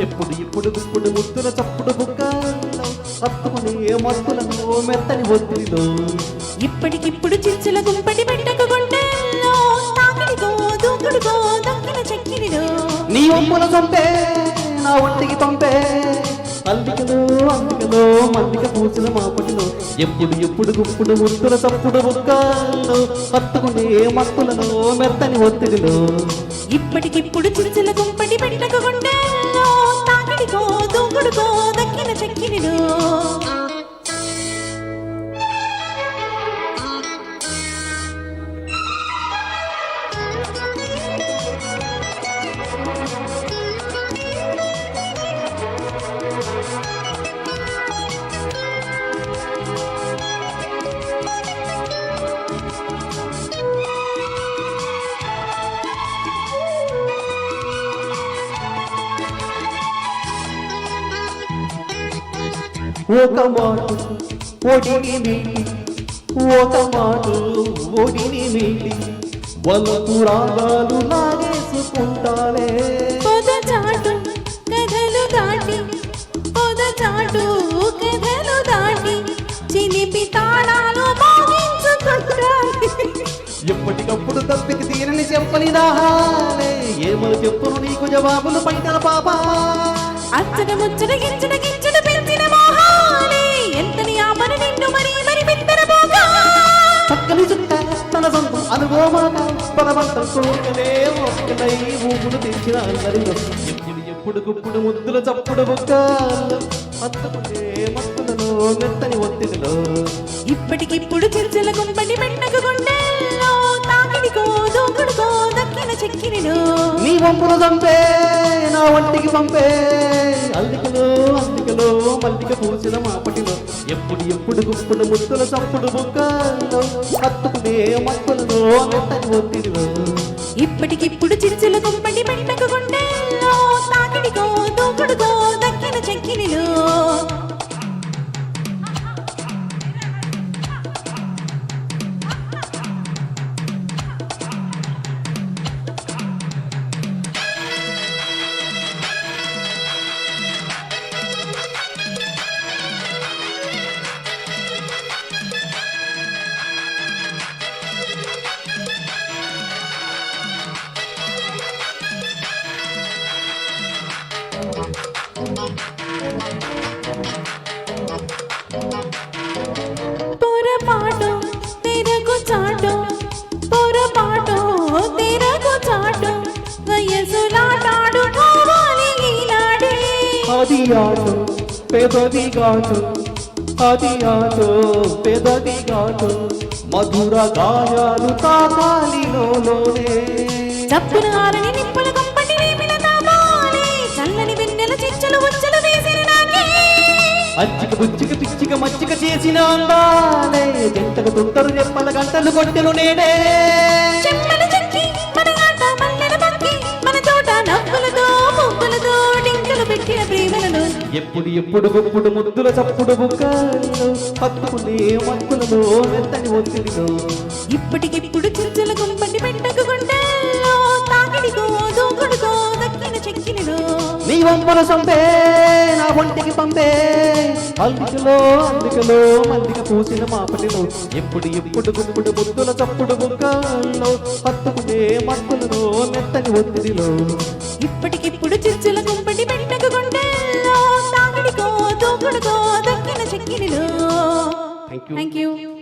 ఎప్పుడు ఇప్పుడు గుప్పుడు ముద్దుల చప్పుడు బుక్కల్లో హత్తుకునే మత్తులను మెత్తని ఒత్తిడిలో ఇప్పటికిప్పుడు చిచ్చుల గుంపటి పెట్టకు గుండెల్లో తాకిడిగో దూకుడుగో దక్కిన చెక్కిడిలో నీ ఒప్పుల చంపే నా ఒంటికి పంపే అల్లికలో అందికలో మల్లిక పూసిన మాపటిలో ఎప్పుడు ఎప్పుడు గుప్పుడు ముద్దుల చప్పుడు బుక్కల్లో హత్తుకునే మత్తులను మెత్తని ఒత్తిడిలో ఇప్పటికిప్పుడు చిచ్చుల గుంపటి పెట్టకు గుండెల్లో తాకిడిగో దూకుడుగో దక్కిన చెక్కిడిలో ఒక మాట ఒడిని మీటి ఒక మాట ఒడిని మీటి వలపు రాగాలు లాగేసుకుంటాలే పొదచాటు కథలు దాటి పొదచాటు కథలు దాటి చిలిపి తాళాలు మోగించుకుంటాయి ఎప్పటికప్పుడు తప్పికి తీరని చెప్పని దాహాలే ఏమని చెప్పును నీకు జవాబులు పైటల పాపా అచ్చట ముచ్చట గించట గించట పెంచిన మోహాలే ఎంతని ఆమని నిన్ను మరి మరి పెంతన పోగా చక్కని చుట్ట తన సొంతం అనుభవమాక పరమంతం కోరికలే ఒక్కలై ఊపులు తెచ్చిన అందరిలో ఎప్పుడు గుప్పుడు ముద్దుల చప్పుడు బుక్కల్లో హత్తుకునే మత్తులలో మెత్తని ఒత్తిడిలో ఇప్పటికిప్పుడు చిరుచల గుంపటి పెట్టకు గుండెల్లో తాకిడికో దూకుడుకో దక్కిన చెక్కినిలో నీ వంపులు చంపే నా ఒంటికి పంపే అల్లికలో అందికలో మల్లిక పూసిన మాపటిలో ఎప్పుడు గుప్పుడు ముద్దుల చప్పుడు బుక్కల్లో హత్తుకునే మత్తులలో మెత్తని ఒత్తిడిలో ఇప్పటికిప్పుడు చిరుచల గుంపటి పెట్టకు గుండెల్లో తాకిడికో దూకుడుకో దక్కిన చెక్కినిలో పొరపాటు తెరకు చాటు పొరపాటు తెరకు చాటు వయసులాటాడు కావాలి ఈనాడే అది ఆటో పెదది ఘాటు అది ఆటో పెదది ఘాటు మధుర గాయాలు తాకాలిలోనే చప్పున ఆరని నిప్పుల కంపటి వేపిన తాపాలి చల్లని వెన్నెల చిచ్చలు వచ్చలు వేసిన నాకే అచ్చిక బుచ్చిక పిచ్చిక మచ్చిక చేసిన అందాలే జంటకు తుంటరు రెప్పల గంటలు కొట్టెను నేడే చెమ్మలు చెక్కి మన ఆట మల్లెల పక్కి మన తోట నవ్వులతో పువ్వులతో డింకలు పెట్టిన ప్రేమలను ఎప్పుడు గుప్పుడు ముద్దుల చప్పుడు బుక్కల్లో హత్తుకునే మత్తులలో మెత్తని ఒత్తిడిలో ఇప్పటికిప్పుడు చిరుచల గుంపటి పెట్టకు గుండెల్లో తాకిడికో దూకుడుకో దక్కిన చెక్కినిలో నీ వంపల సంపే నా ఒంటికి పంపే అల్లికలో అందుకలో మల్లిక పూసిన మాపటిలో ఎప్పుడు గుప్పుడు ముద్దుల చప్పుడు బుక్కల్లో హత్తుకునే మత్తులలో మెత్తని ఒత్తిడిలో ఇప్పటికిప్పుడు చిరుచల గుంపటి పెట్టకు గుండెల్లో తాకిడికో దూకుడుకో దక్కిన చెక్కినిలో థ్యాంక్ యూ థ్యాంక్ యూ